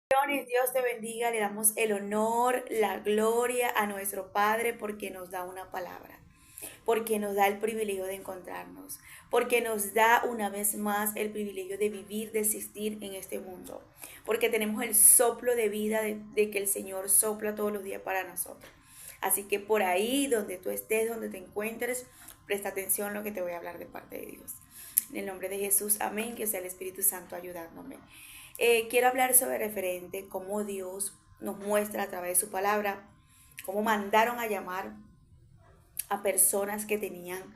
Bendiciones, Dios te bendiga, le damos el honor, la gloria a nuestro Padre porque nos da una palabra, porque nos da el privilegio de encontrarnos, porque nos da una vez más el privilegio de vivir, de existir en este mundo, porque tenemos el soplo de vida de que el Señor sopla todos los días para nosotros. Así que por ahí, donde tú estés, donde te encuentres, presta atención a lo que te voy a hablar de parte de Dios. En el nombre de Jesús, amén, que sea el Espíritu Santo ayudándome. Quiero hablar sobre referente cómo Dios nos muestra a través de su palabra, cómo mandaron a llamar a personas que tenían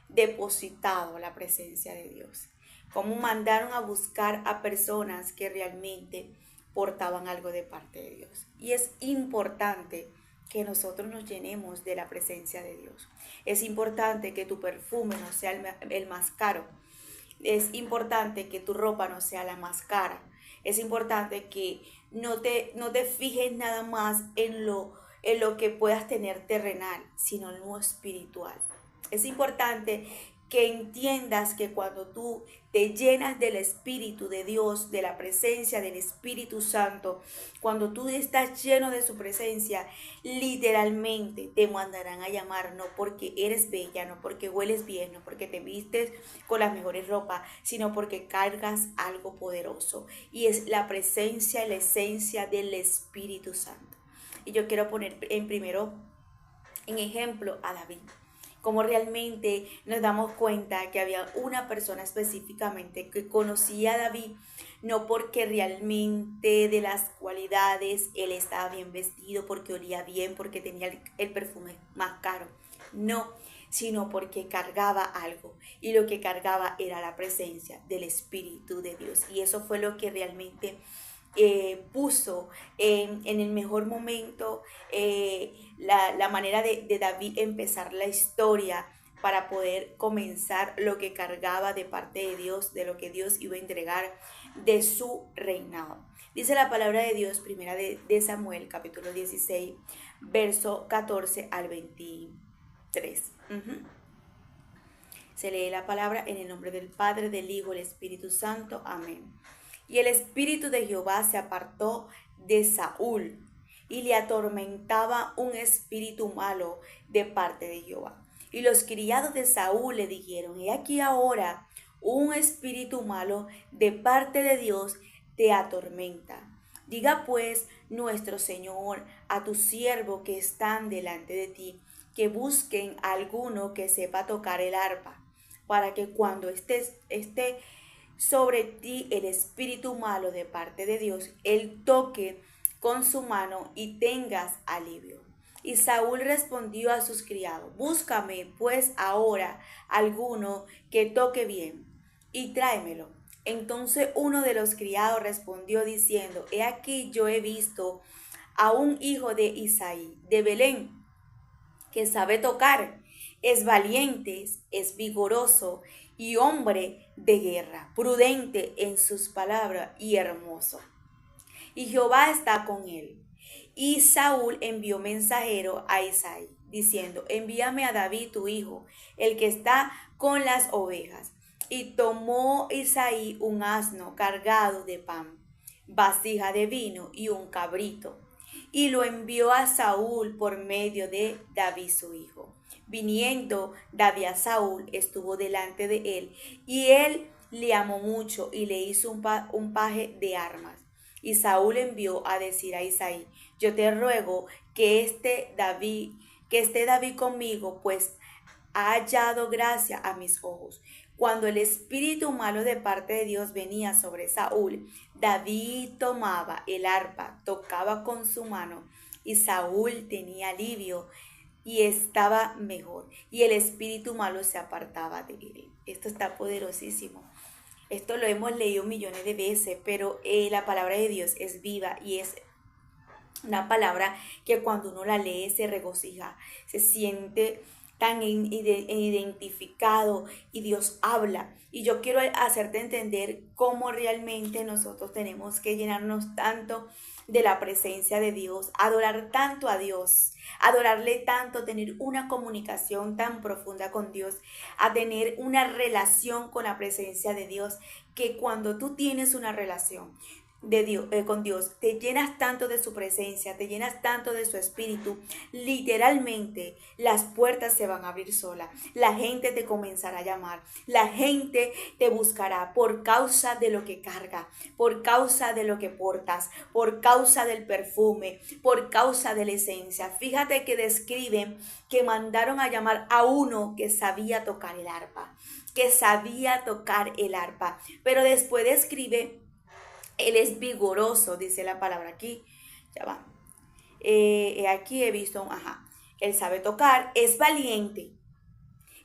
depositado la presencia de Dios, cómo mandaron a buscar a personas que realmente portaban algo de parte de Dios. Y es importante que nosotros nos llenemos de la presencia de Dios. Es importante que tu perfume no sea el más caro. Es importante que tu ropa no sea la más cara. Es importante que no te fijes nada más en lo que puedas tener terrenal, sino en lo espiritual. Es importante que entiendas que cuando tú te llenas del Espíritu de Dios, de la presencia del Espíritu Santo, cuando tú estás lleno de su presencia, literalmente te mandarán a llamar, no porque eres bella, no porque hueles bien, no porque te vistes con las mejores ropas, sino porque cargas algo poderoso. Y es la presencia y la esencia del Espíritu Santo. Y yo quiero poner en primero en ejemplo a David, como realmente nos damos cuenta que había una persona específicamente que conocía a David, no porque realmente de las cualidades él estaba bien vestido, porque olía bien, porque tenía el perfume más caro, no, sino porque cargaba algo, y lo que cargaba era la presencia del Espíritu de Dios, y eso fue lo que realmente puso en el mejor momento la manera de David empezar la historia para poder comenzar lo que cargaba de parte de Dios, de lo que Dios iba a entregar de su reinado. Dice la palabra de Dios, primera de Samuel, capítulo 16, verso 14 al 23. Se lee la palabra en el nombre del Padre, del Hijo, del Espíritu Santo. Amén. Y el espíritu de Jehová se apartó de Saúl, y le atormentaba un espíritu malo de parte de Jehová. Y los criados de Saúl le dijeron: he aquí ahora un espíritu malo de parte de Dios te atormenta. Diga pues nuestro Señor a tu siervo que están delante de ti, que busquen a alguno que sepa tocar el arpa, para que cuando esté sobre ti el espíritu malo de parte de Dios, él toque con su mano y tengas alivio. Y Saúl respondió a sus criados: búscame pues ahora alguno que toque bien y tráemelo. Entonces uno de los criados respondió diciendo: he aquí yo he visto a un hijo de Isaí de Belén, que sabe tocar, es valiente, es vigoroso y hombre de guerra, prudente en sus palabras y hermoso. Y Jehová está con él. Y Saúl envió mensajero a Isaí, diciendo: envíame a David tu hijo, el que está con las ovejas. Y tomó Isaí un asno cargado de pan, vasija de vino y un cabrito, y lo envió a Saúl por medio de David su hijo. Viniendo David a Saúl, estuvo delante de él, y él le amó mucho y le hizo un paje de armas. Y Saúl envió a decir a Isaí: yo te ruego que esté David conmigo, pues ha hallado gracia a mis ojos. Cuando el espíritu malo de parte de Dios venía sobre Saúl, David tomaba el arpa, tocaba con su mano, y Saúl tenía alivio y estaba mejor, y el espíritu malo se apartaba de él. Esto está poderosísimo. Esto lo hemos leído millones de veces, pero la palabra de Dios es viva y es una palabra que cuando uno la lee se regocija, se siente tan identificado, y Dios habla. Y yo quiero hacerte entender cómo realmente nosotros tenemos que llenarnos tanto de la presencia de Dios, adorar tanto a Dios, adorarle tanto, tener una comunicación tan profunda con Dios, a tener una relación con la presencia de Dios, que cuando tú tienes una relación, de Dios, con Dios, te llenas tanto de su presencia, te llenas tanto de su espíritu, literalmente las puertas se van a abrir sola, la gente te comenzará a llamar, la gente te buscará por causa de lo que carga, por causa de lo que portas, por causa del perfume, por causa de la esencia. Fíjate que describen que mandaron a llamar a uno que sabía tocar el arpa, pero después describe, él es vigoroso, dice la palabra aquí. Ya va. Aquí he visto, él sabe tocar, es valiente.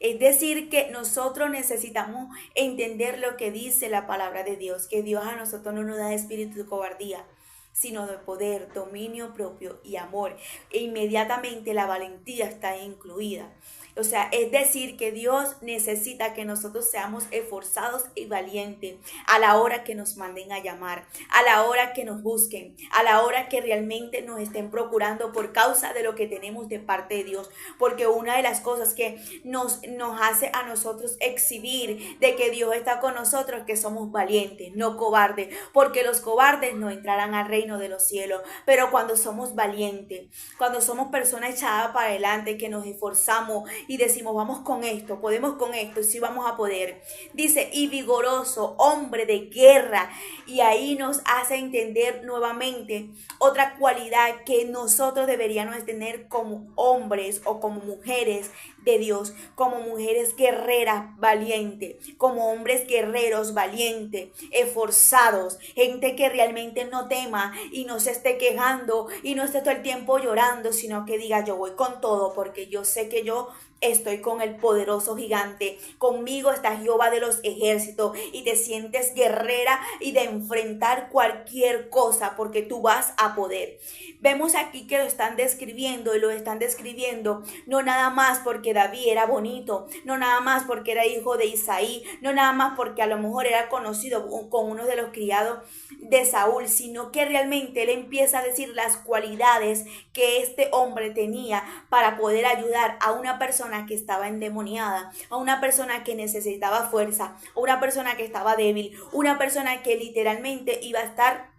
Es decir, que nosotros necesitamos entender lo que dice la palabra de Dios, que Dios a nosotros no nos da espíritu de cobardía, sino de poder, dominio propio y amor. E inmediatamente la valentía está incluida. O sea, es decir, que Dios necesita que nosotros seamos esforzados y valientes a la hora que nos manden a llamar, a la hora que nos busquen, a la hora que realmente nos estén procurando por causa de lo que tenemos de parte de Dios. Porque una de las cosas que nos hace a nosotros exhibir de que Dios está con nosotros es que somos valientes, no cobardes, porque los cobardes no entrarán al reino de los cielos. Pero cuando somos valientes, cuando somos personas echadas para adelante, que nos esforzamos y decimos, vamos con esto, podemos con esto, y sí vamos a poder. Dice, y vigoroso, hombre de guerra. Y ahí nos hace entender nuevamente otra cualidad que nosotros deberíamos tener como hombres o como mujeres de Dios, como mujeres guerreras valientes, como hombres guerreros valientes, esforzados, gente que realmente no tema y no se esté quejando y no esté todo el tiempo llorando, sino que diga, yo voy con todo porque yo sé que yo estoy con el poderoso gigante, conmigo está Jehová de los ejércitos, y te sientes guerrera y de enfrentar cualquier cosa porque tú vas a poder. Vemos aquí que lo están describiendo, y lo están describiendo no nada más porque David era bonito, no nada más porque era hijo de Isaí, no nada más porque a lo mejor era conocido con uno de los criados de Saúl, sino que realmente él empieza a decir las cualidades que este hombre tenía para poder ayudar a una persona que estaba endemoniada, a una persona que necesitaba fuerza, a una persona que estaba débil, una persona que literalmente iba a estar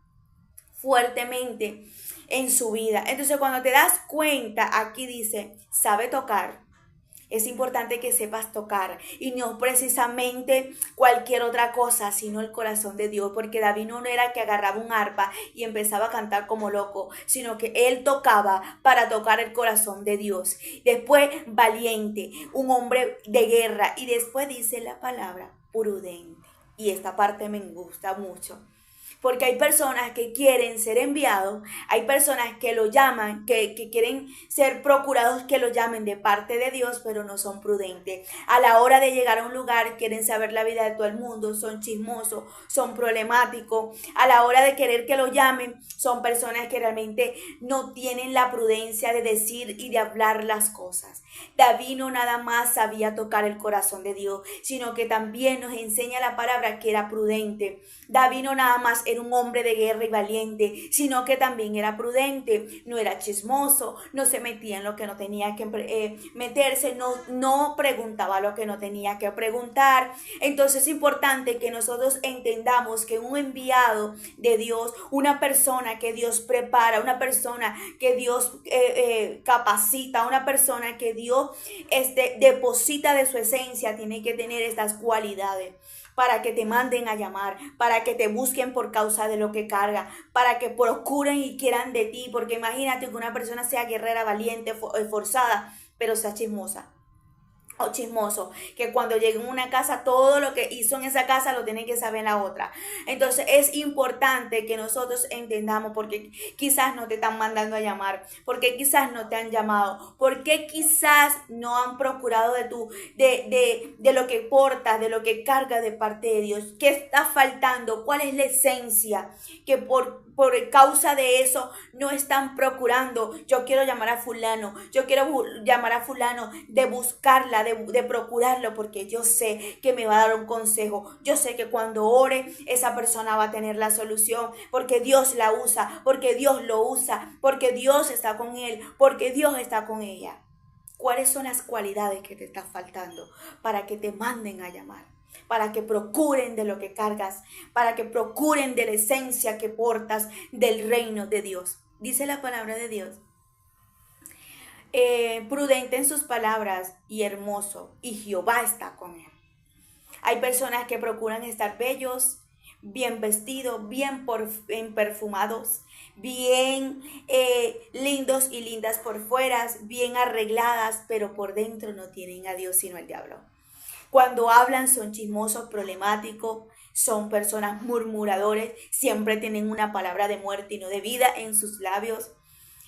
fuertemente en su vida. Entonces, cuando te das cuenta, aquí dice, sabe tocar. Es importante que sepas tocar, y no precisamente cualquier otra cosa, sino el corazón de Dios, porque David no era que agarraba un arpa y empezaba a cantar como loco, sino que él tocaba para tocar el corazón de Dios. Después, valiente, un hombre de guerra, y después dice la palabra prudente. Y esta parte me gusta mucho, porque hay personas que quieren ser enviados, hay personas que lo llaman, que quieren ser procurados, que lo llamen de parte de Dios, pero no son prudentes. A la hora de llegar a un lugar, quieren saber la vida de todo el mundo, son chismosos, son problemáticos. A la hora de querer que lo llamen, son personas que realmente no tienen la prudencia de decir y de hablar las cosas. David no nada más sabía tocar el corazón de Dios, sino que también nos enseña la palabra que era prudente. David no nada más era un hombre de guerra y valiente, sino que también era prudente, no era chismoso, no se metía en lo que no tenía que meterse, no preguntaba lo que no tenía que preguntar. Entonces es importante que nosotros entendamos que un enviado de Dios, una persona que Dios prepara, una persona que Dios capacita, una persona que Dios deposita de su esencia, tiene que tener estas cualidades para que te manden a llamar, para que te busquen por causa de lo que carga, para que procuren y quieran de ti, porque imagínate que una persona sea guerrera, valiente, esforzada, pero sea chismosa o chismoso, que cuando llegue a una casa todo lo que hizo en esa casa lo tiene que saber en la otra. Entonces es importante que nosotros entendamos porque quizás no te están mandando a llamar, porque quizás no te han llamado, porque quizás no han procurado de lo que portas, de lo que cargas de parte de Dios. ¿Qué está faltando? ¿Cuál es la esencia que por causa de eso no están procurando? Yo quiero llamar a fulano, yo quiero llamar a fulano, de buscarla, de procurarlo, porque yo sé que me va a dar un consejo, yo sé que cuando ore esa persona va a tener la solución, porque Dios la usa, porque Dios lo usa, porque Dios está con él, porque Dios está con ella. ¿Cuáles son las cualidades que te están faltando para que te manden a llamar? para que procuren de lo que cargas, para que procuren de la esencia que portas del reino de Dios. Dice la palabra de Dios. Prudente en sus palabras y hermoso, y Jehová está con él. Hay personas que procuran estar bellos, bien vestidos, bien perfumados, bien lindos y lindas por fuera, bien arregladas, pero por dentro no tienen a Dios sino el diablo. Cuando hablan son chismosos, problemáticos, son personas murmuradores, siempre tienen una palabra de muerte y no de vida en sus labios.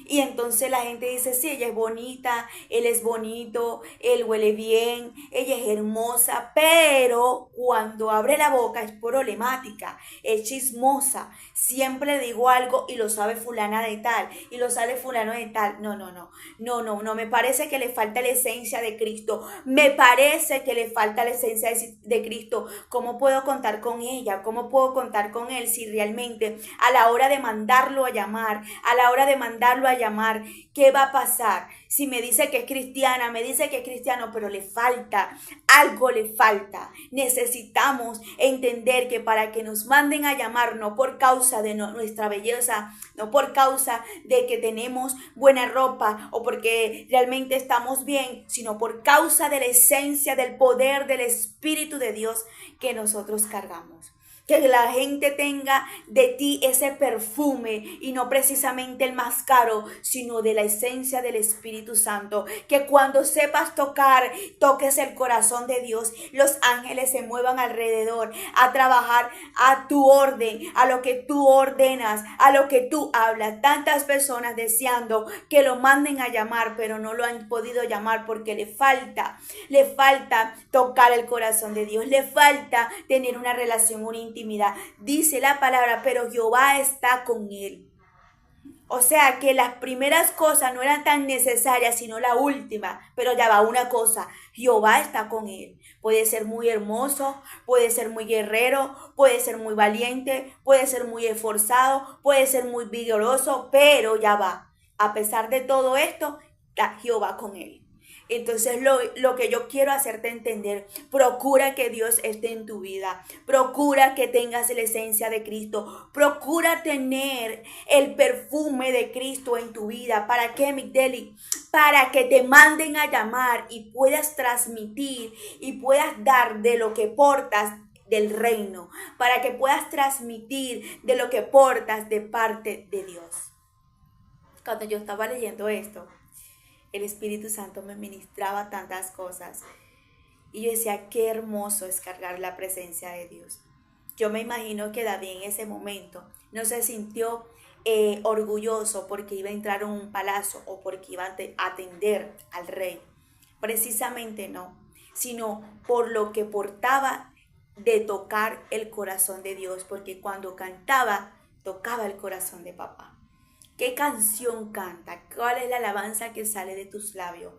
Y entonces la gente dice, sí, ella es bonita, él es bonito, él huele bien, ella es hermosa, pero cuando abre la boca es problemática, es chismosa, siempre le digo algo y lo sabe fulana de tal, y lo sabe fulano de tal. No, me parece que le falta la esencia de Cristo, me parece que le falta la esencia de Cristo. ¿Cómo puedo contar con ella? ¿Cómo puedo contar con él si realmente a la hora de mandarlo a llamar, a la hora de mandarlo a llamar, qué va a pasar? Si me dice que es cristiana, me dice que es cristiano, pero le falta, algo le falta. Necesitamos entender que para que nos manden a llamar, no por causa de nuestra belleza, no por causa de que tenemos buena ropa o porque realmente estamos bien, sino por causa de la esencia, del poder del Espíritu de Dios que nosotros cargamos. Que la gente tenga de ti ese perfume y no precisamente el más caro, sino de la esencia del Espíritu Santo. Que cuando sepas tocar, toques el corazón de Dios. Los ángeles se muevan alrededor a trabajar a tu orden, a lo que tú ordenas, a lo que tú hablas. Tantas personas deseando que lo manden a llamar, pero no lo han podido llamar porque le falta tocar el corazón de Dios. Le falta tener una relación, una intimidad. Dice la palabra, pero Jehová está con él. O sea que las primeras cosas no eran tan necesarias, sino la última. Pero ya va una cosa, Jehová está con él. Puede ser muy hermoso, puede ser muy guerrero, puede ser muy valiente, puede ser muy esforzado, puede ser muy vigoroso, pero ya va. A pesar de todo esto, está Jehová con él. Entonces lo que yo quiero hacerte entender, procura que Dios esté en tu vida, procura que tengas la esencia de Cristo, procura tener el perfume de Cristo en tu vida. ¿Para qué, Migdeli? Para que te manden a llamar y puedas transmitir y puedas dar de lo que portas del reino, para que puedas transmitir de lo que portas de parte de Dios. Cuando yo estaba leyendo esto, el Espíritu Santo me ministraba tantas cosas. Y yo decía, qué hermoso es cargar la presencia de Dios. Yo me imagino que David en ese momento no se sintió orgulloso porque iba a entrar en un palacio o porque iba a atender al rey. Precisamente no, sino por lo que portaba de tocar el corazón de Dios, porque cuando cantaba, tocaba el corazón de papá. ¿Qué canción canta? ¿Cuál es la alabanza que sale de tus labios?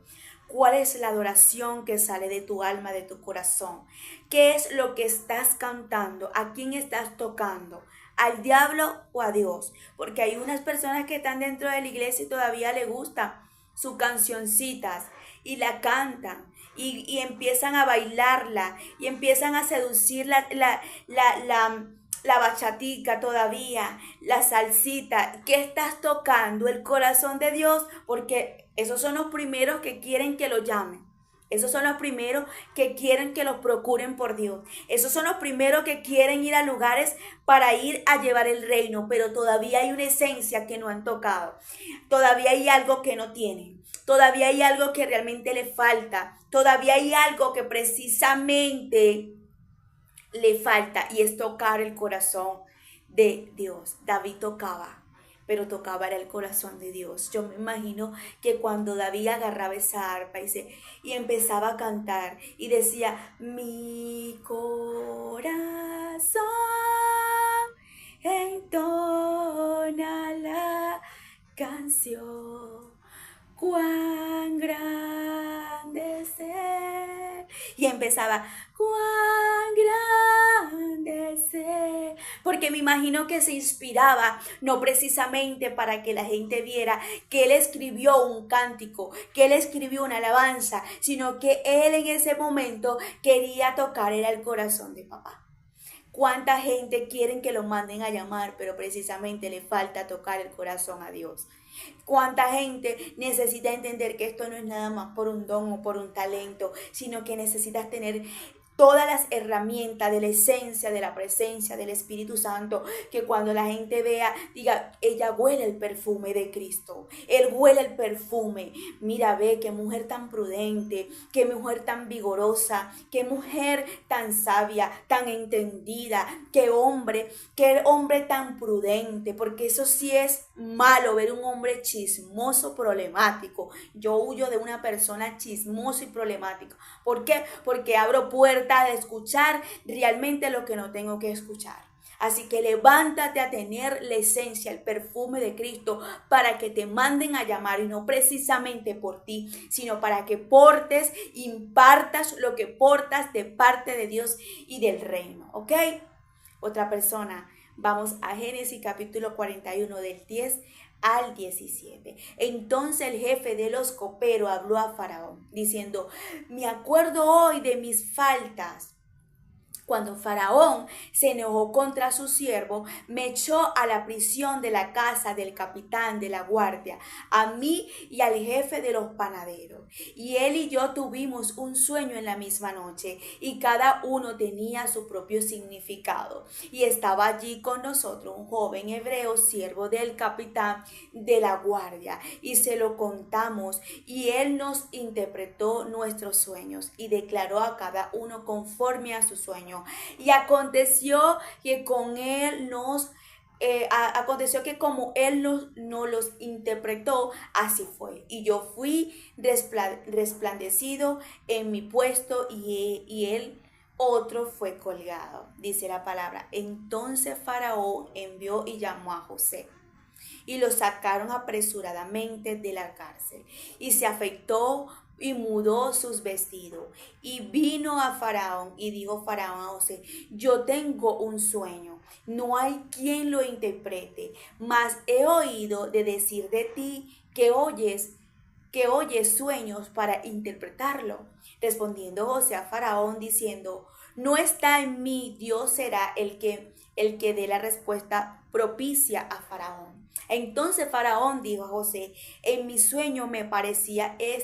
¿Cuál es la adoración que sale de tu alma, de tu corazón? ¿Qué es lo que estás cantando? ¿A quién estás tocando? ¿Al diablo o a Dios? Porque hay unas personas que están dentro de la iglesia y todavía les gustan sus cancioncitas y la cantan y empiezan a bailarla y empiezan a seducir la bachatica todavía, la salsita. ¿Qué estás tocando? El corazón de Dios, porque esos son los primeros que quieren que lo llamen. Esos son los primeros que quieren que los procuren por Dios. Esos son los primeros que quieren ir a lugares para ir a llevar el reino, pero todavía hay una esencia que no han tocado. Todavía hay algo que no tienen. Todavía hay algo que realmente le falta. Todavía hay algo que precisamente le falta, y es tocar el corazón de Dios. David tocaba, pero tocaba era el corazón de Dios. Yo me imagino que cuando David agarraba esa arpa y empezaba a cantar y decía, mi corazón entona la canción, cuán grande es Él. Y empezaba, cuán grande es Él, Porque me imagino que se inspiraba no precisamente para que la gente viera que él escribió un cántico, que él escribió una alabanza, sino que él en ese momento quería tocar era el corazón de papá. ¿Cuánta gente quieren que lo manden a llamar, pero precisamente le falta tocar el corazón a Dios? ¿Cuánta gente necesita entender que esto no es nada más por un don o por un talento, sino que necesitas tener todas las herramientas de la esencia, de la presencia del Espíritu Santo, que cuando la gente vea, diga, ella huele el perfume de Cristo, él huele el perfume, mira, ve, qué mujer tan prudente, qué mujer tan vigorosa, qué mujer tan sabia, tan entendida, qué hombre tan prudente, porque eso sí es malo, ver un hombre chismoso, problemático. Yo huyo de una persona chismosa y problemática. ¿Por qué? Porque abro puertas de escuchar realmente lo que no tengo que escuchar. Así que levántate a tener la esencia, el perfume de Cristo para que te manden a llamar y no precisamente por ti, sino para que portes, impartas lo que portas de parte de Dios y del reino, ¿ok? Otra persona, vamos a Génesis capítulo 41 del 10 al 17. Entonces el jefe de los coperos habló a Faraón diciendo, me acuerdo hoy de mis faltas. Cuando Faraón se enojó contra su siervo, me echó a la prisión de la casa del capitán de la guardia, a mí y al jefe de los panaderos. Y él y yo tuvimos un sueño en la misma noche, y cada uno tenía su propio significado. Y estaba allí con nosotros un joven hebreo, siervo del capitán de la guardia, y se lo contamos, y él nos interpretó nuestros sueños, y declaró a cada uno conforme a su sueño. Y aconteció que como él no los interpretó, así fue. Y yo fui resplandecido en mi puesto y él otro fue colgado, dice la palabra. Entonces Faraón envió y llamó a José y lo sacaron apresuradamente de la cárcel y se afeitó y mudó sus vestidos y vino a Faraón y dijo Faraón a José, yo tengo un sueño, no hay quien lo interprete, mas he oído de decir de ti que oyes sueños para interpretarlo. Respondiendo José a Faraón diciendo, no está en mí, Dios será el que dé la respuesta propicia a Faraón. Entonces Faraón dijo a José, en mi sueño me parecía que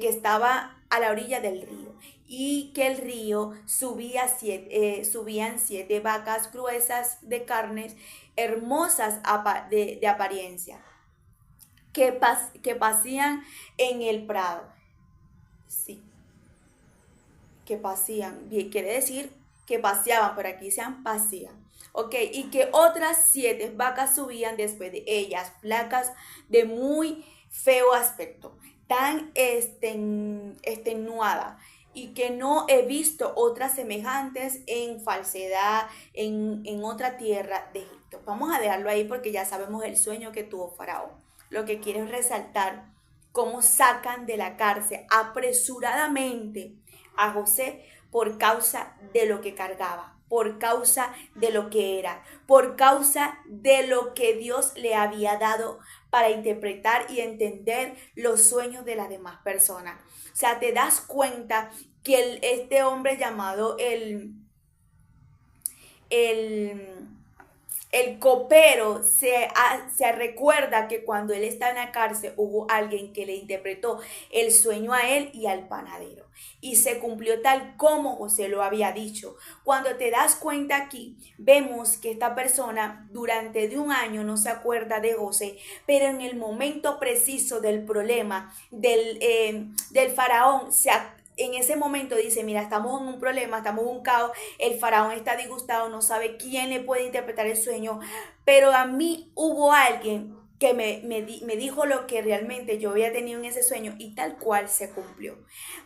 estaba a la orilla del río y que el río subían 7 vacas gruesas de carnes, hermosas de apariencia, que pasían en el prado. Sí, que pasían, bien, quiere decir que paseaban, pero aquí sean pasían. Ok, y que otras 7 vacas subían después de ellas, flacas de muy feo aspecto, tan extenuada, y que no he visto otras semejantes en falsedad en otra tierra de Egipto. Vamos a dejarlo ahí porque ya sabemos el sueño que tuvo Faraón. Lo que quiero es resaltar cómo sacan de la cárcel apresuradamente a José por causa de lo que cargaba, por causa de lo que era, por causa de lo que Dios le había dado para interpretar y entender los sueños de las demás personas. O sea, te das cuenta que este hombre llamado el copero se recuerda que cuando él está en la cárcel hubo alguien que le interpretó el sueño a él y al panadero. Y se cumplió tal como José lo había dicho. Cuando te das cuenta aquí, vemos que esta persona durante de un año no se acuerda de José, pero en el momento preciso del problema del faraón en ese momento dice, mira, estamos en un problema, estamos en un caos, el faraón está disgustado, no sabe quién le puede interpretar el sueño, pero a mí hubo alguien que me dijo lo que realmente yo había tenido en ese sueño y tal cual se cumplió.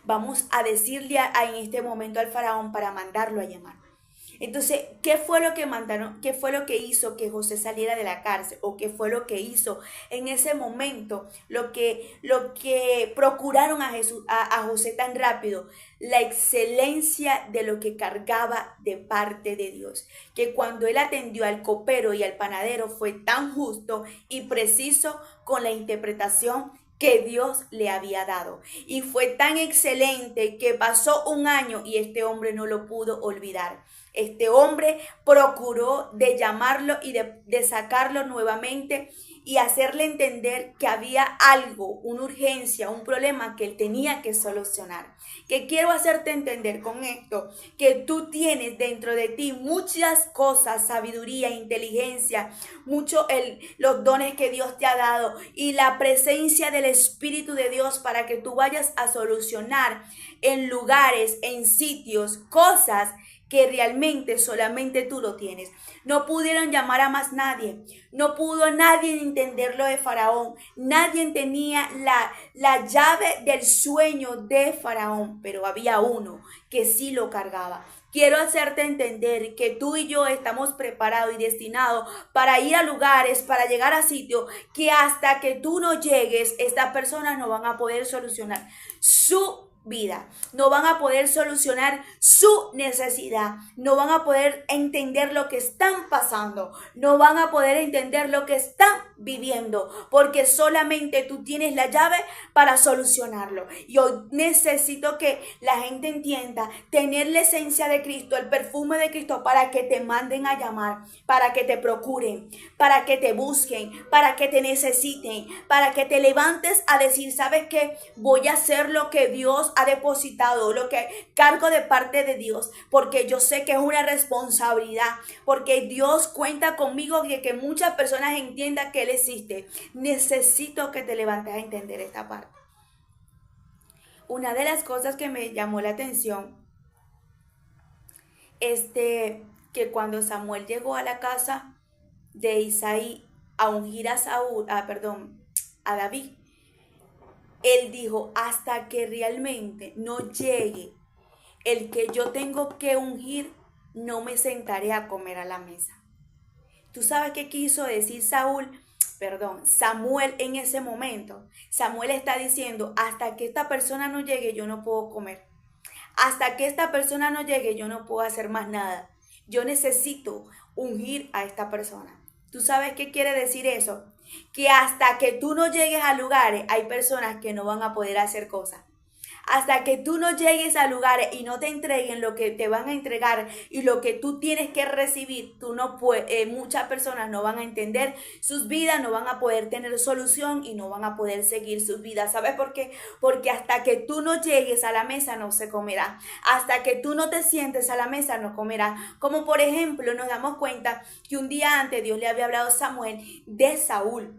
Vamos a decirle en este momento al faraón para mandarlo a llamar. Entonces, ¿qué fue lo que mandaron? ¿Qué fue lo que hizo que José saliera de la cárcel? ¿O qué fue lo que hizo en ese momento? Lo que procuraron a Jesús, a José tan rápido, la excelencia de lo que cargaba de parte de Dios. Que cuando él atendió al copero y al panadero fue tan justo y preciso con la interpretación que Dios le había dado. Y fue tan excelente que pasó un año y este hombre no lo pudo olvidar. Este hombre procuró de llamarlo y de sacarlo nuevamente y hacerle entender que había algo, una urgencia, un problema que él tenía que solucionar. Que quiero hacerte entender con esto, que tú tienes dentro de ti muchas cosas, sabiduría, inteligencia, los dones que Dios te ha dado y la presencia del Espíritu de Dios para que tú vayas a solucionar en lugares, en sitios, cosas que realmente solamente tú lo tienes. No pudieron llamar a más nadie. No pudo nadie entender lo de Faraón. Nadie tenía la llave del sueño de Faraón, pero había uno que sí lo cargaba. Quiero hacerte entender que tú y yo estamos preparados y destinados para ir a lugares, para llegar a sitios que hasta que tú no llegues, estas personas no van a poder solucionar su vida, no van a poder solucionar su necesidad, no van a poder entender lo que están pasando, no van a poder entender lo que están viviendo, porque solamente tú tienes la llave para solucionarlo. Yo necesito que la gente entienda, tener la esencia de Cristo, el perfume de Cristo, para que te manden a llamar, para que te procuren, para que te busquen, para que te necesiten, para que te levantes a decir, ¿sabes qué? Voy a hacer lo que Dios ha depositado, lo que cargo de parte de Dios, porque yo sé que es una responsabilidad, porque Dios cuenta conmigo y que muchas personas entiendan que Él existe. Necesito que te levantes a entender esta parte. Una de las cosas que me llamó la atención es que cuando Samuel llegó a la casa de Isaí a ungir a David, él dijo, hasta que realmente no llegue el que yo tengo que ungir, no me sentaré a comer a la mesa. ¿Tú sabes qué quiso decir Samuel en ese momento? Samuel está diciendo, hasta que esta persona no llegue, yo no puedo comer. Hasta que esta persona no llegue, yo no puedo hacer más nada. Yo necesito ungir a esta persona. ¿Tú sabes qué quiere decir eso? Que hasta que tú no llegues a lugares, hay personas que no van a poder hacer cosas. Hasta que tú no llegues a lugares y no te entreguen lo que te van a entregar y lo que tú tienes que recibir, tú no puedes, muchas personas no van a entender sus vidas, no van a poder tener solución y no van a poder seguir sus vidas. ¿Sabes por qué? Porque hasta que tú no llegues a la mesa no se comerá. Hasta que tú no te sientes a la mesa no comerás. Como por ejemplo nos damos cuenta que un día antes Dios le había hablado a Samuel de Saúl.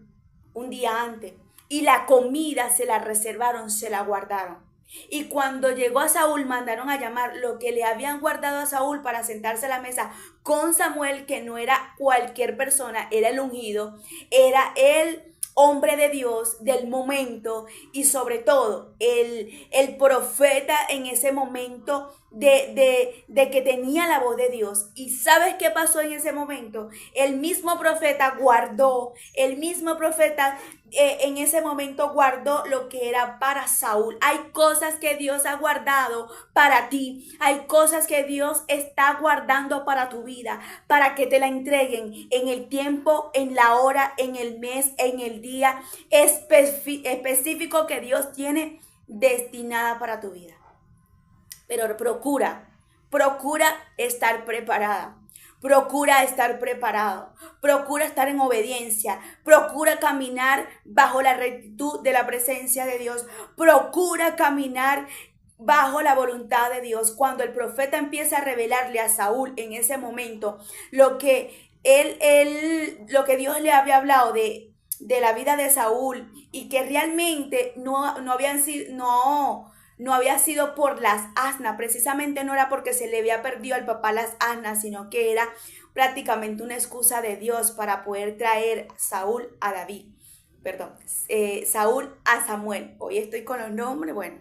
Un día antes. Y la comida se la reservaron, se la guardaron. Y cuando llegó a Saúl, mandaron a llamar lo que le habían guardado a Saúl para sentarse a la mesa con Samuel, que no era cualquier persona, era el ungido, era el hombre de Dios del momento y sobre todo el profeta en ese momento de que tenía la voz de Dios. ¿Y sabes qué pasó en ese momento? El mismo profeta en ese momento guardó lo que era para Saúl. Hay cosas que Dios ha guardado para ti. Hay cosas que Dios está guardando para tu vida, para que te la entreguen en el tiempo, en la hora, en el mes, en el día específico que Dios tiene destinada para tu vida. Pero procura estar preparada. Procura estar preparado, procura estar en obediencia, procura caminar bajo la rectitud de la presencia de Dios, procura caminar bajo la voluntad de Dios. Cuando el profeta empieza a revelarle a Saúl en ese momento lo que lo que Dios le había hablado de la vida de Saúl y que realmente no había sido por las asnas, precisamente no era porque se le había perdido al papá las asnas, sino que era prácticamente una excusa de Dios para poder traer Saúl a Samuel. Hoy estoy con los nombres, bueno.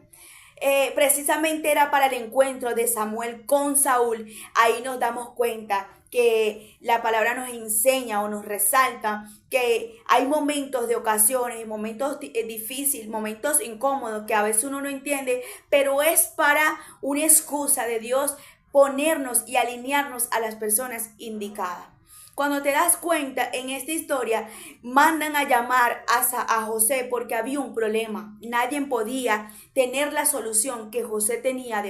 precisamente era para el encuentro de Samuel con Saúl, ahí nos damos cuenta que la palabra nos enseña o nos resalta que hay momentos de ocasiones, momentos difíciles, momentos incómodos que a veces uno no entiende, pero es para una excusa de Dios ponernos y alinearnos a las personas indicadas. Cuando te das cuenta, en esta historia mandan a llamar a José porque había un problema. Nadie podía tener la solución que José tenía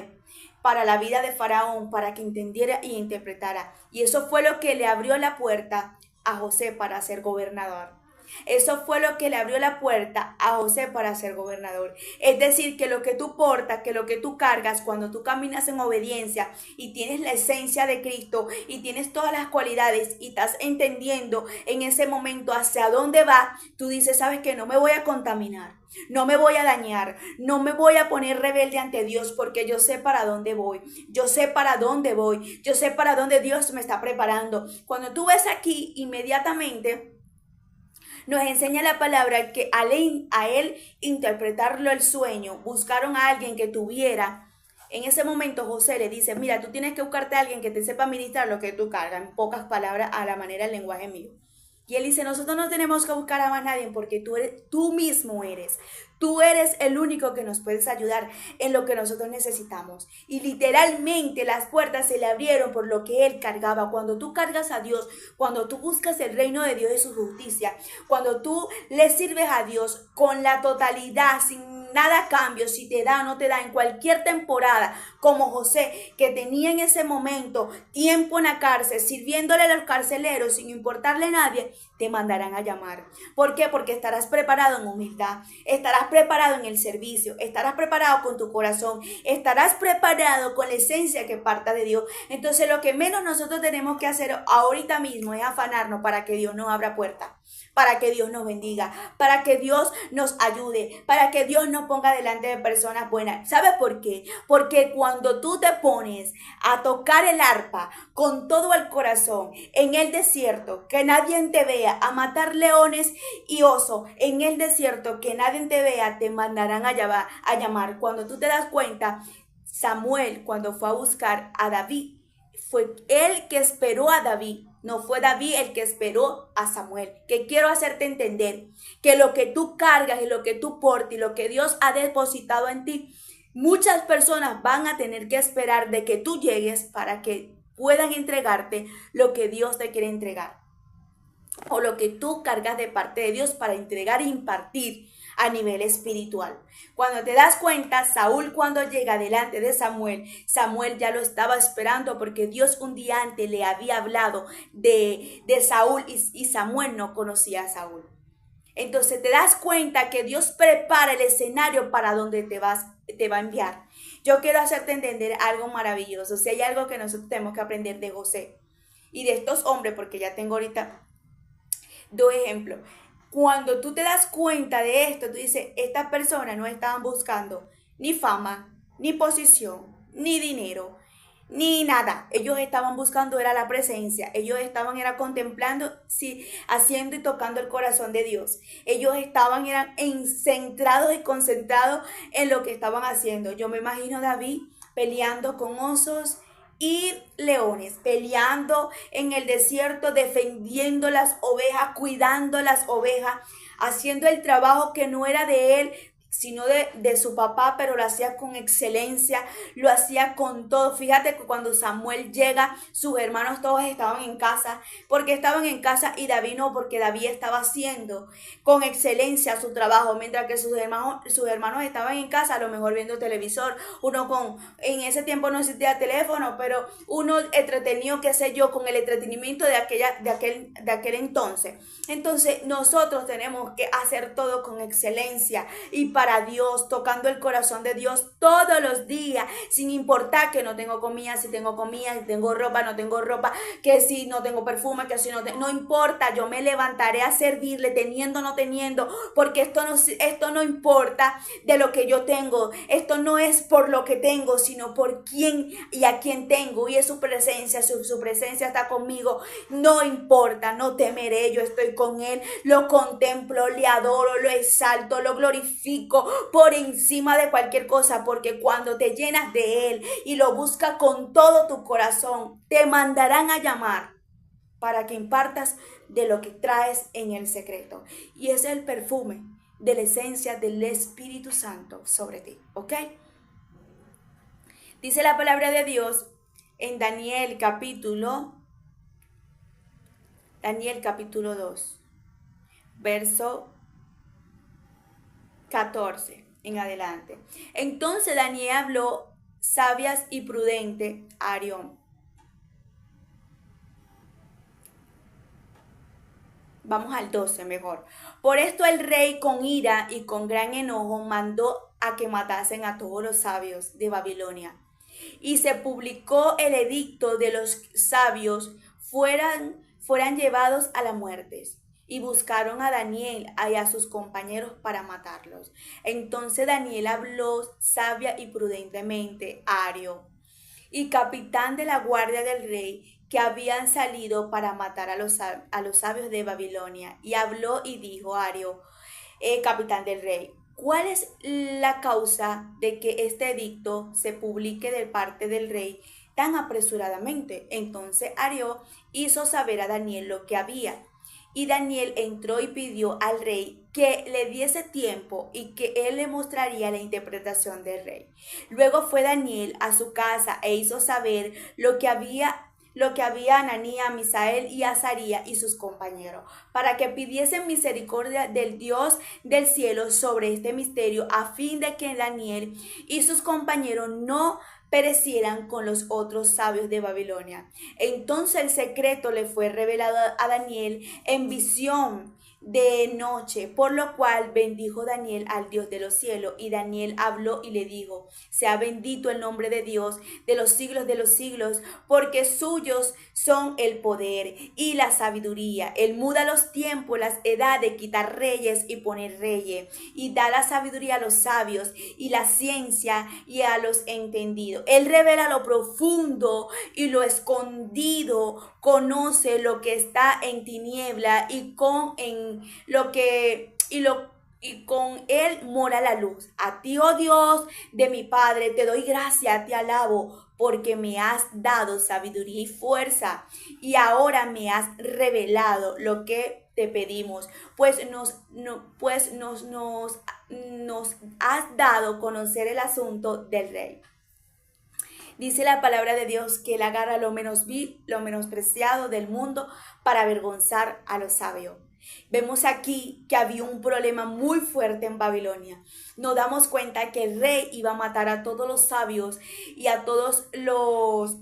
para la vida de Faraón, para que entendiera y interpretara. Y eso fue lo que le abrió la puerta a José para ser gobernador. Eso fue lo que le abrió la puerta a José para ser gobernador. Es decir, que lo que tú portas, que lo que tú cargas, cuando tú caminas en obediencia y tienes la esencia de Cristo y tienes todas las cualidades y estás entendiendo en ese momento hacia dónde va, tú dices, sabes que no me voy a contaminar. No me voy a dañar, no me voy a poner rebelde ante Dios porque yo sé para dónde voy, yo sé para dónde voy, yo sé para dónde Dios me está preparando. Cuando tú ves aquí, inmediatamente nos enseña la palabra que a él interpretarlo el sueño, buscaron a alguien que tuviera. En ese momento José le dice, mira, tú tienes que buscarte a alguien que te sepa ministrar lo que tú cargas, en pocas palabras, a la manera del lenguaje mío. Y él dice, nosotros no tenemos que buscar a más nadie porque tú mismo eres. Tú eres el único que nos puedes ayudar en lo que nosotros necesitamos. Y literalmente las puertas se le abrieron por lo que él cargaba. Cuando tú cargas a Dios, cuando tú buscas el reino de Dios y su justicia, cuando tú le sirves a Dios con la totalidad, sin nada a cambio, si te da o no te da, en cualquier temporada, como José, que tenía en ese momento tiempo en la cárcel, sirviéndole a los carceleros sin importarle a nadie, te mandarán a llamar. ¿Por qué? Porque estarás preparado en humildad, estarás preparado en el servicio, estarás preparado con tu corazón, estarás preparado con la esencia que parta de Dios. Entonces lo que menos nosotros tenemos que hacer ahorita mismo es afanarnos para que Dios nos abra puertas, para que Dios nos bendiga, para que Dios nos ayude, para que Dios nos ponga delante de personas buenas. ¿Sabes por qué? Porque cuando tú te pones a tocar el arpa con todo el corazón en el desierto, que nadie te vea, a matar leones y osos en el desierto, que nadie te vea, te mandarán a llamar. Cuando tú te das cuenta, Samuel, cuando fue a buscar a David, fue él que esperó a David. No fue David el que esperó a Samuel. Que quiero hacerte entender que lo que tú cargas y lo que tú portas y lo que Dios ha depositado en ti, muchas personas van a tener que esperar de que tú llegues para que puedan entregarte lo que Dios te quiere entregar. O lo que tú cargas de parte de Dios para entregar e impartir a nivel espiritual. Cuando te das cuenta, Saúl cuando llega delante de Samuel, Samuel ya lo estaba esperando porque Dios un día antes le había hablado de Saúl y Samuel no conocía a Saúl. Entonces te das cuenta que Dios prepara el escenario para donde te va a enviar. Yo quiero hacerte entender algo maravilloso. Si hay algo que nosotros tenemos que aprender de José y de estos hombres, porque ya tengo ahorita dos ejemplos. Cuando tú te das cuenta de esto, tú dices, estas personas no estaban buscando ni fama, ni posición, ni dinero, ni nada. Ellos estaban buscando era la presencia. Ellos estaban era contemplando, sí, haciendo y tocando el corazón de Dios. Ellos estaban eran centrados y concentrados en lo que estaban haciendo. Yo me imagino a David peleando con osos y leones, peleando en el desierto, defendiendo las ovejas, cuidando las ovejas, haciendo el trabajo que no era de él, sino de su papá, pero lo hacía con excelencia, lo hacía con todo. Fíjate que cuando Samuel llega, sus hermanos todos estaban en casa, porque estaban en casa y David no, porque David estaba haciendo con excelencia su trabajo, mientras que sus hermanos estaban en casa, a lo mejor viendo televisor, en ese tiempo no existía teléfono, pero uno entretenido, qué sé yo, con el entretenimiento de aquel entonces. Entonces nosotros tenemos que hacer todo con excelencia y para Dios, tocando el corazón de Dios todos los días, sin importar que no tengo comida, si tengo comida, si tengo ropa, no tengo ropa, que si no tengo perfume, que si no importa, yo me levantaré a servirle, teniendo o no teniendo, porque esto no importa de lo que yo tengo, esto no es por lo que tengo, sino por quién y a quién tengo, y es su presencia, su presencia está conmigo, no importa, no temeré, yo estoy con él, lo contemplo, le adoro, lo exalto, lo glorifico, único por encima de cualquier cosa, porque cuando te llenas de Él y lo buscas con todo tu corazón, te mandarán a llamar para que impartas de lo que traes en el secreto. Y ese es el perfume de la esencia del Espíritu Santo sobre ti, ¿ok? Dice la palabra de Dios en Daniel capítulo 2, verso 14 en adelante. Entonces Daniel habló sabias y prudente a Arión. Vamos al 12 mejor. Por esto el rey con ira y con gran enojo mandó a que matasen a todos los sabios de Babilonia. Y se publicó el edicto de los sabios fueran llevados a la muerte. Y buscaron a Daniel y a sus compañeros para matarlos. Entonces Daniel habló sabia y prudentemente a Ario, y capitán de la guardia del rey, que habían salido para matar a los sabios de Babilonia. Y habló y dijo a Ario, capitán del rey, ¿cuál es la causa de que este edicto se publique de parte del rey tan apresuradamente? Entonces Ario hizo saber a Daniel lo que había. Y Daniel entró y pidió al rey que le diese tiempo y que él le mostraría la interpretación del rey. Luego fue Daniel a su casa e hizo saber lo que había a Ananías, Misael y Azarías y sus compañeros, para que pidiesen misericordia del Dios del cielo sobre este misterio, a fin de que Daniel y sus compañeros no perecieran con los otros sabios de Babilonia. Entonces el secreto le fue revelado a Daniel en visión de noche, por lo cual bendijo Daniel al Dios de los cielos. Y Daniel habló y le dijo, sea bendito el nombre de Dios de los siglos, porque suyos son el poder y la sabiduría. Él muda los tiempos, las edades, quita reyes y pone reyes, y da la sabiduría a los sabios y la ciencia y a los entendidos. Él revela lo profundo y lo escondido, conoce lo que está en tiniebla y con él mora la luz. A ti, oh Dios de mi Padre, te doy gracias, te alabo, porque me has dado sabiduría y fuerza, y ahora me has revelado lo que te pedimos, pues nos has dado a conocer el asunto del rey. Dice la palabra de Dios que él agarra lo menos vil, lo menospreciado del mundo para avergonzar a los sabios. Vemos aquí que había un problema muy fuerte en Babilonia. Nos damos cuenta que el rey iba a matar a todos los sabios y a todos los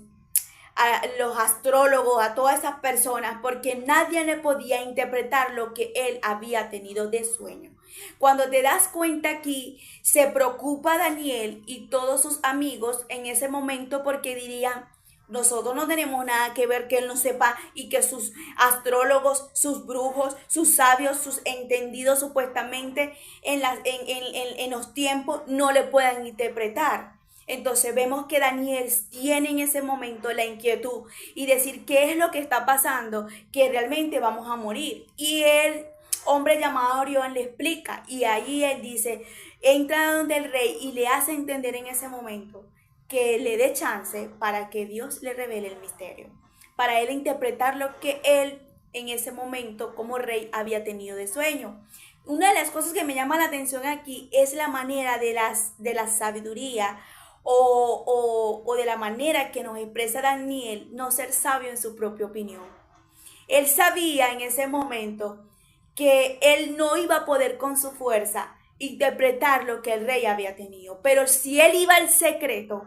astrólogos, a todas esas personas, porque nadie le podía interpretar lo que él había tenido de sueño. Cuando te das cuenta aquí, se preocupa Daniel y todos sus amigos en ese momento, porque dirían, nosotros no tenemos nada que ver que él no sepa, y que sus astrólogos, sus brujos, sus sabios, sus entendidos supuestamente en los tiempos no le puedan interpretar. Entonces vemos que Daniel tiene en ese momento la inquietud y decir qué es lo que está pasando, que realmente vamos a morir. Y el hombre llamado Orión le explica, y ahí él dice, entra donde el rey y le hace entender en ese momento que le dé chance para que Dios le revele el misterio, para él interpretar lo que él en ese momento como rey había tenido de sueño. Una de las cosas que me llama la atención aquí es la manera de la sabiduría o de la manera que nos expresa Daniel, no ser sabio en su propia opinión. Él sabía en ese momento que él no iba a poder con su fuerza interpretar lo que el rey había tenido, pero si él iba al secreto,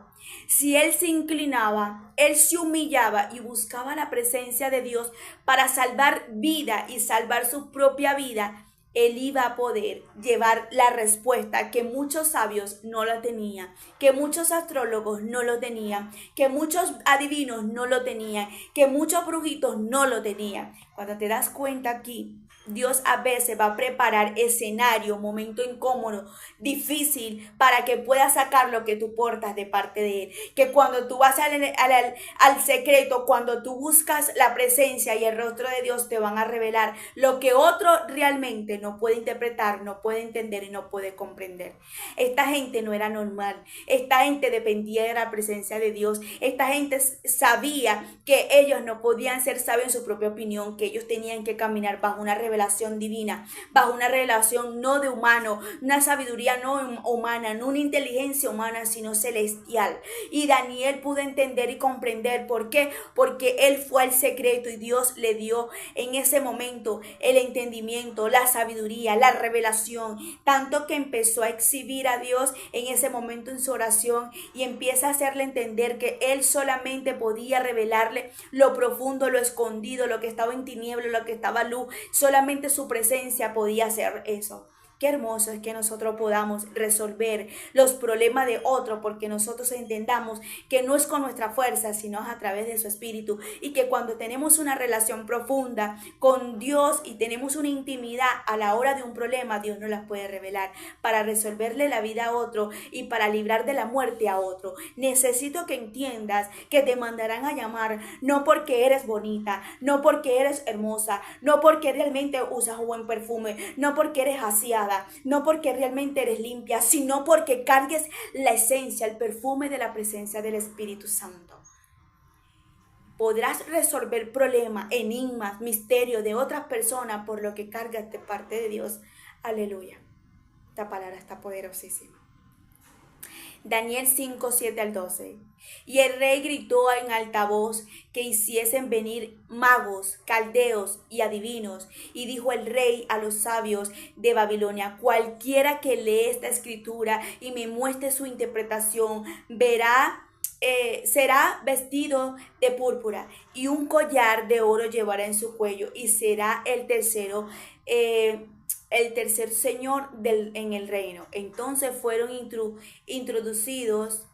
si él se inclinaba, él se humillaba y buscaba la presencia de Dios para salvar vida y salvar su propia vida, él iba a poder llevar la respuesta que muchos sabios no la tenían, que muchos astrólogos no lo tenían, que muchos adivinos no lo tenían, que muchos brujitos no lo tenían. Cuando te das cuenta aquí, Dios a veces va a preparar escenario, momento incómodo, difícil, para que puedas sacar lo que tú portas de parte de Él. Que cuando tú vas al secreto, cuando tú buscas la presencia y el rostro de Dios, te van a revelar lo que otro realmente no puede interpretar, no puede entender y no puede comprender. Esta gente no era normal. Esta gente dependía de la presencia de Dios. Esta gente sabía que ellos no podían ser sabios en su propia opinión, que ellos tenían que caminar bajo una revelación divina, bajo una revelación no de humano, una sabiduría no humana, no una inteligencia humana, sino celestial. Y Daniel pudo entender y comprender por qué, porque él fue al secreto y Dios le dio en ese momento el entendimiento, la sabiduría, la revelación, tanto que empezó a exhibir a Dios en ese momento en su oración y empieza a hacerle entender que él solamente podía revelarle lo profundo, lo escondido, lo que estaba en tinieblas, lo que estaba luz. Solamente su presencia podía hacer eso. Qué hermoso es que nosotros podamos resolver los problemas de otro, porque nosotros entendamos que no es con nuestra fuerza, sino a través de su espíritu, y que cuando tenemos una relación profunda con Dios y tenemos una intimidad a la hora de un problema, Dios nos las puede revelar para resolverle la vida a otro y para librar de la muerte a otro. Necesito que entiendas que te mandarán a llamar no porque eres bonita, no porque eres hermosa, no porque realmente usas un buen perfume, no porque eres aseada, no porque realmente eres limpia, sino porque cargues la esencia, el perfume de la presencia del Espíritu Santo. Podrás resolver problemas, enigmas, misterios de otras personas por lo que cargas de parte de Dios. Aleluya. Esta palabra está poderosísima. Daniel 5, 7 al 12. Y el rey gritó en alta voz que hiciesen venir magos, caldeos y adivinos. Y dijo el rey a los sabios de Babilonia: cualquiera que lee esta escritura y me muestre su interpretación, será vestido de púrpura y un collar de oro llevará en su cuello, y será el tercer señor en el reino. Entonces fueron introducidos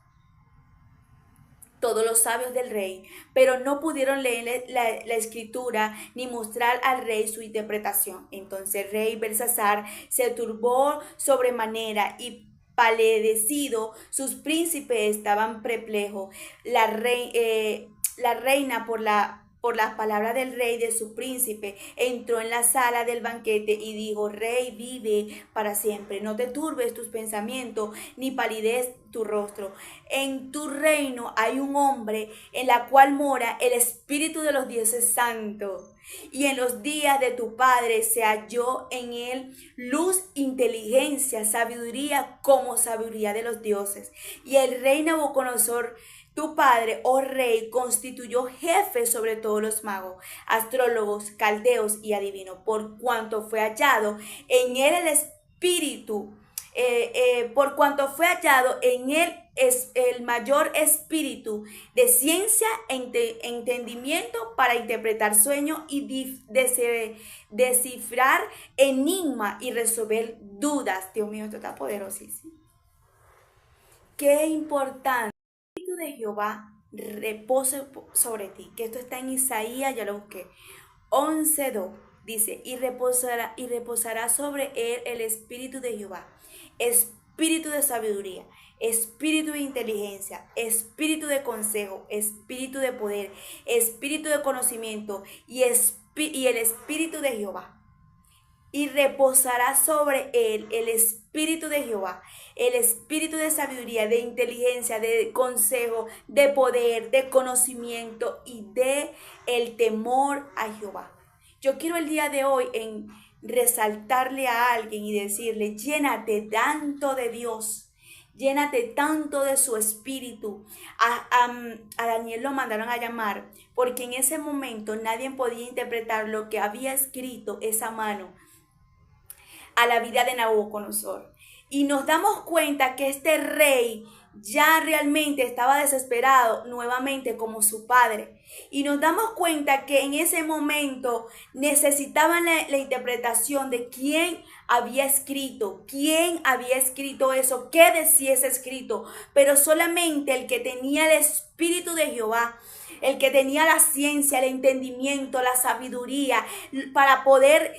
todos los sabios del rey, pero no pudieron leer la escritura ni mostrar al rey su interpretación. Entonces el rey Belsasar se turbó sobremanera y palidecido, sus príncipes estaban perplejos. La reina por las palabras del rey de su príncipe, entró en la sala del banquete y dijo: Rey, vive para siempre. No te turbes tus pensamientos, ni palidez tu rostro. En tu reino hay un hombre en la cual mora el espíritu de los dioses santos. Y en los días de tu padre se halló en él luz, inteligencia, sabiduría como sabiduría de los dioses. Y el rey Nabucodonosor, tu padre, oh rey, constituyó jefes sobre todos los magos, astrólogos, caldeos y adivinos, por cuanto fue hallado en él el espíritu, por cuanto fue hallado en él es el mayor espíritu de ciencia e entendimiento para interpretar sueños y descifrar enigmas y resolver dudas. Dios mío, esto está poderosísimo. Qué importante de Jehová repose sobre ti, que esto está en Isaías, ya lo busqué, 11:2, dice: y reposará sobre él el espíritu de Jehová, espíritu de sabiduría, espíritu de inteligencia, espíritu de consejo, espíritu de poder, espíritu de conocimiento y el espíritu de Jehová. Y reposará sobre él el espíritu de Jehová, el espíritu de sabiduría, de inteligencia, de consejo, de poder, de conocimiento y de el temor a Jehová. Yo quiero el día de hoy en resaltarle a alguien y decirle: llénate tanto de Dios, llénate tanto de su espíritu. A Daniel lo mandaron a llamar porque en ese momento nadie podía interpretar lo que había escrito esa mano a la vida de Nabucodonosor. Y nos damos cuenta que este rey ya realmente estaba desesperado nuevamente como su padre. Y nos damos cuenta que en ese momento necesitaban la interpretación de quién había escrito eso, qué decía ese escrito. Pero solamente el que tenía el espíritu de Jehová, el que tenía la ciencia, el entendimiento, la sabiduría para poder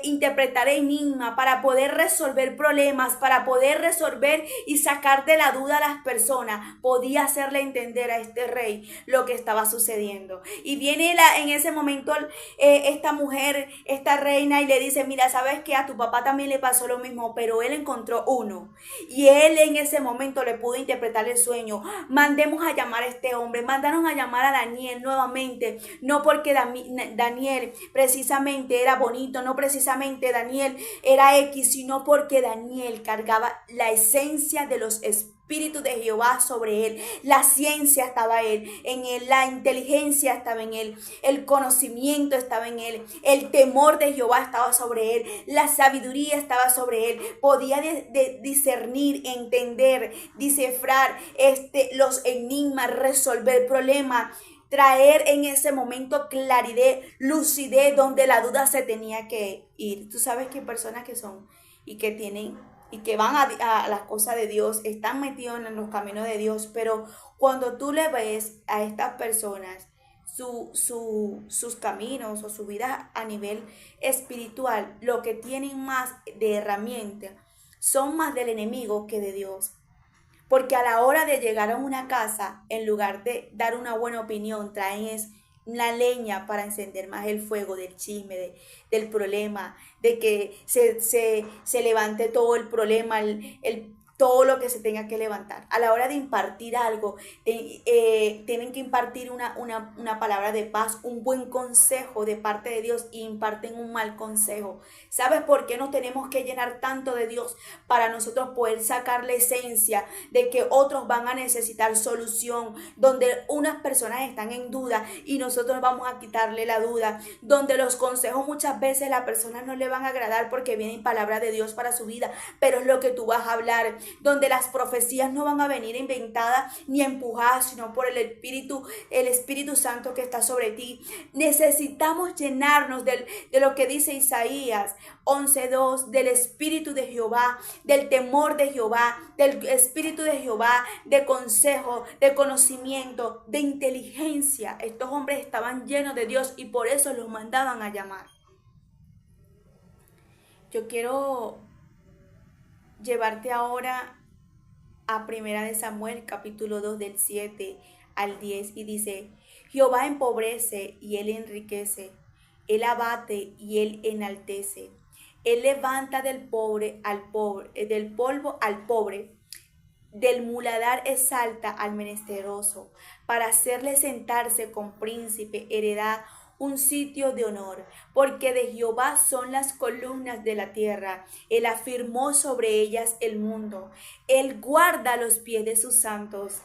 interpretar enigma, para poder resolver problemas, para poder resolver y sacar de la duda a las personas, podía hacerle entender a este rey lo que estaba sucediendo. Y viene en ese momento esta mujer, esta reina, y le dice, mira, sabes que a tu papá también le pasó lo mismo, pero él encontró uno. Y él en ese momento le pudo interpretar el sueño. Mandemos a llamar a este hombre. Mandaron a llamar a Daniel nuevamente, no porque Daniel precisamente era bonito, no precisamente Daniel era X, sino porque Daniel cargaba la esencia de los espíritus de Jehová sobre él. La ciencia estaba en él, la inteligencia estaba en él, el conocimiento estaba en él, el temor de Jehová estaba sobre él, la sabiduría estaba sobre él. Podía discernir, entender, descifrar los enigmas, resolver problemas, traer en ese momento claridad, lucidez, donde la duda se tenía que ir. Tú sabes que hay personas que son y que tienen y que van a las cosas de Dios, están metidos en los caminos de Dios, pero cuando tú le ves a estas personas sus caminos o su vida a nivel espiritual, lo que tienen más de herramientas son más del enemigo que de Dios. Porque a la hora de llegar a una casa, en lugar de dar una buena opinión, traen es la leña para encender más el fuego del chisme, del problema, de que se levante todo el problema, todo lo que se tenga que levantar. A la hora de impartir algo, tienen que impartir una palabra de paz, un buen consejo de parte de Dios, y imparten un mal consejo. ¿Sabes por qué nos tenemos que llenar tanto de Dios? Para nosotros poder sacar la esencia de que otros van a necesitar solución, donde unas personas están en duda y nosotros vamos a quitarle la duda, donde los consejos muchas veces a las personas no le van a agradar porque vienen palabras de Dios para su vida, pero es lo que tú vas a hablar, donde las profecías no van a venir inventadas ni empujadas, sino por el Espíritu Santo que está sobre ti. Necesitamos llenarnos de lo que dice Isaías 11:2, del Espíritu de Jehová, del temor de Jehová, del Espíritu de Jehová, de consejo, de conocimiento, de inteligencia. Estos hombres estaban llenos de Dios y por eso los mandaban a llamar. Yo quiero llevarte ahora a Primera de Samuel, capítulo 2, del 7 al 10, y dice, Jehová empobrece y él enriquece, él abate y él enaltece, él levanta del polvo al pobre, del muladar exalta al menesteroso, para hacerle sentarse con príncipe, heredad un sitio de honor, porque de Jehová son las columnas de la tierra, él afirmó sobre ellas el mundo, él guarda los pies de sus santos,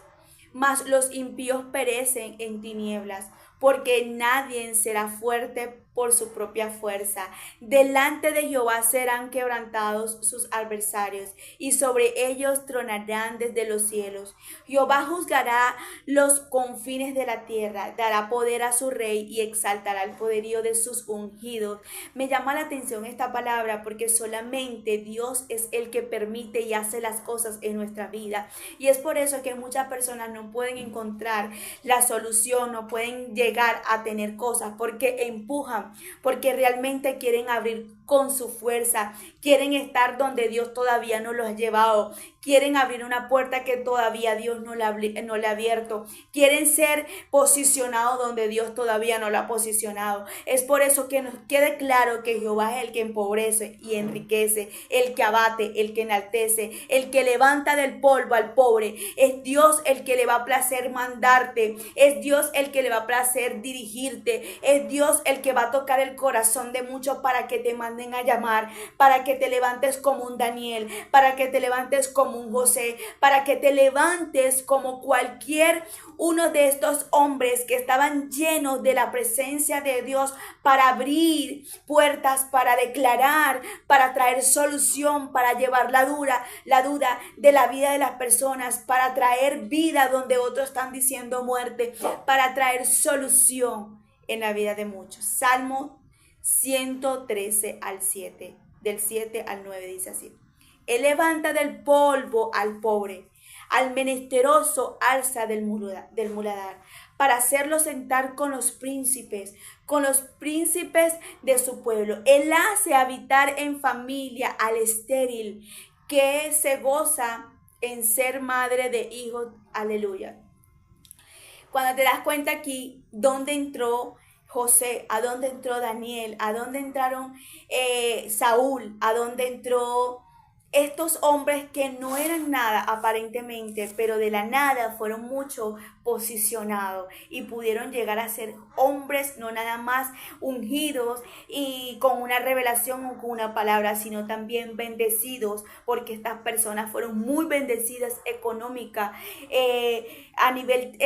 mas los impíos perecen en tinieblas, porque nadie será fuerte por su propia fuerza. Delante de Jehová serán quebrantados sus adversarios, y sobre ellos tronarán desde los cielos. Jehová juzgará los confines de la tierra, dará poder a su rey y exaltará el poderío de sus ungidos. Me llama la atención esta palabra porque solamente Dios es el que permite y hace las cosas en nuestra vida. Y es por eso que muchas personas no pueden encontrar la solución, no pueden llegar a tener cosas, porque empujan, porque realmente quieren abrir con su fuerza, quieren estar donde Dios todavía no los ha llevado, quieren abrir una puerta que todavía Dios no le ha abierto, quieren ser posicionados donde Dios todavía no lo ha posicionado. Es por eso que nos quede claro que Jehová es el que empobrece y enriquece, el que abate, el que enaltece, el que levanta del polvo al pobre. Es Dios el que le va a placer mandarte, es Dios el que le va a placer dirigirte, es Dios el que va a tocar el corazón de muchos para que te manden a llamar, para que te levantes como un Daniel, para que te levantes como un José, para que te levantes como cualquier uno de estos hombres que estaban llenos de la presencia de Dios, para abrir puertas, para declarar, para traer solución, para llevar la duda de la vida de las personas, para traer vida donde otros están diciendo muerte, para traer solución en la vida de muchos. Salmo 113 al 7, del 7 al 9 dice así. Él levanta del polvo al pobre, al menesteroso alza del muladar, para hacerlo sentar con los príncipes de su pueblo. Él hace habitar en familia al estéril, que se goza en ser madre de hijos. Aleluya. Cuando te das cuenta aquí, ¿dónde entró José? ¿A dónde entró Daniel? ¿A dónde entraron Saúl? ¿A dónde entró estos hombres que no eran nada aparentemente, pero de la nada fueron mucho posicionados y pudieron llegar a ser hombres no nada más ungidos y con una revelación o con una palabra, sino también bendecidos, porque estas personas fueron muy bendecidas económica, a nivel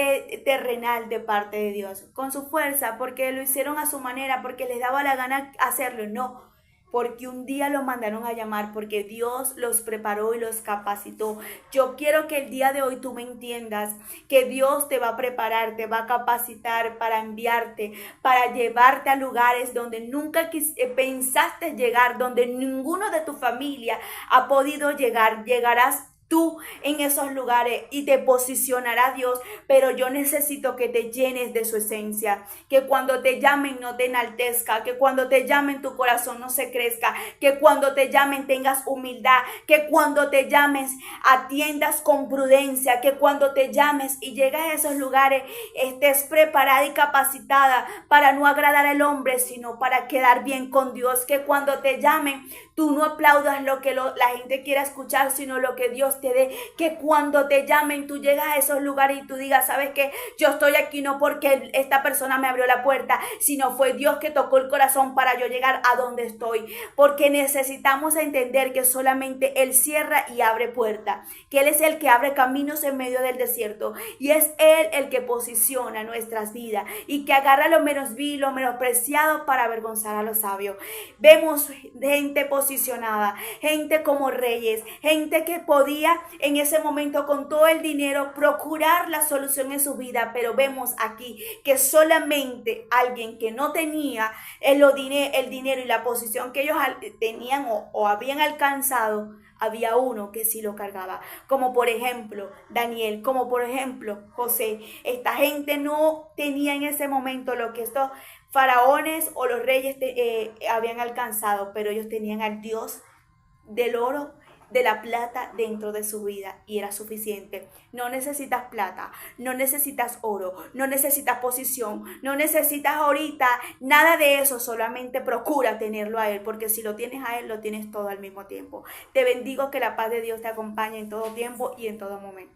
terrenal de parte de Dios, con su fuerza, porque lo hicieron a su manera, porque les daba la gana hacerlo, no, porque un día los mandaron a llamar, porque Dios los preparó y los capacitó. Yo quiero que el día de hoy tú me entiendas que Dios te va a preparar, te va a capacitar para enviarte, para llevarte a lugares donde nunca pensaste llegar, donde ninguno de tu familia ha podido llegar. Llegarás tú en esos lugares y te posicionará Dios, pero yo necesito que te llenes de su esencia, que cuando te llamen no te enaltezca, que cuando te llamen tu corazón no se crezca, que cuando te llamen tengas humildad, que cuando te llames atiendas con prudencia, que cuando te llames y llegas a esos lugares estés preparada y capacitada para no agradar al hombre, sino para quedar bien con Dios, que cuando te llamen tú no aplaudas lo que la gente quiera escuchar, sino lo que Dios te dé, que cuando te llamen tú llegas a esos lugares y tú digas, ¿sabes qué? Yo estoy aquí no porque esta persona me abrió la puerta, sino fue Dios que tocó el corazón para yo llegar a donde estoy, porque necesitamos entender que solamente Él cierra y abre puertas, que Él es el que abre caminos en medio del desierto y es Él el que posiciona nuestras vidas y que agarra lo menos vil, lo menospreciado para avergonzar a los sabios. Vemos gente posicionada, gente como reyes, gente que podía en ese momento con todo el dinero procurar la solución en su vida, pero vemos aquí que solamente alguien que no tenía el dinero y la posición que ellos tenían o habían alcanzado, había uno que sí lo cargaba, como por ejemplo Daniel, como por ejemplo José. Esta gente no tenía en ese momento lo que estos faraones o los reyes habían alcanzado, pero ellos tenían al Dios del oro, de la plata dentro de su vida y era suficiente. No necesitas plata, no necesitas oro, no necesitas posición, no necesitas ahorita nada de eso, solamente procura tenerlo a Él, porque si lo tienes a Él, lo tienes todo al mismo tiempo. Te bendigo, que la paz de Dios te acompañe en todo tiempo y en todo momento.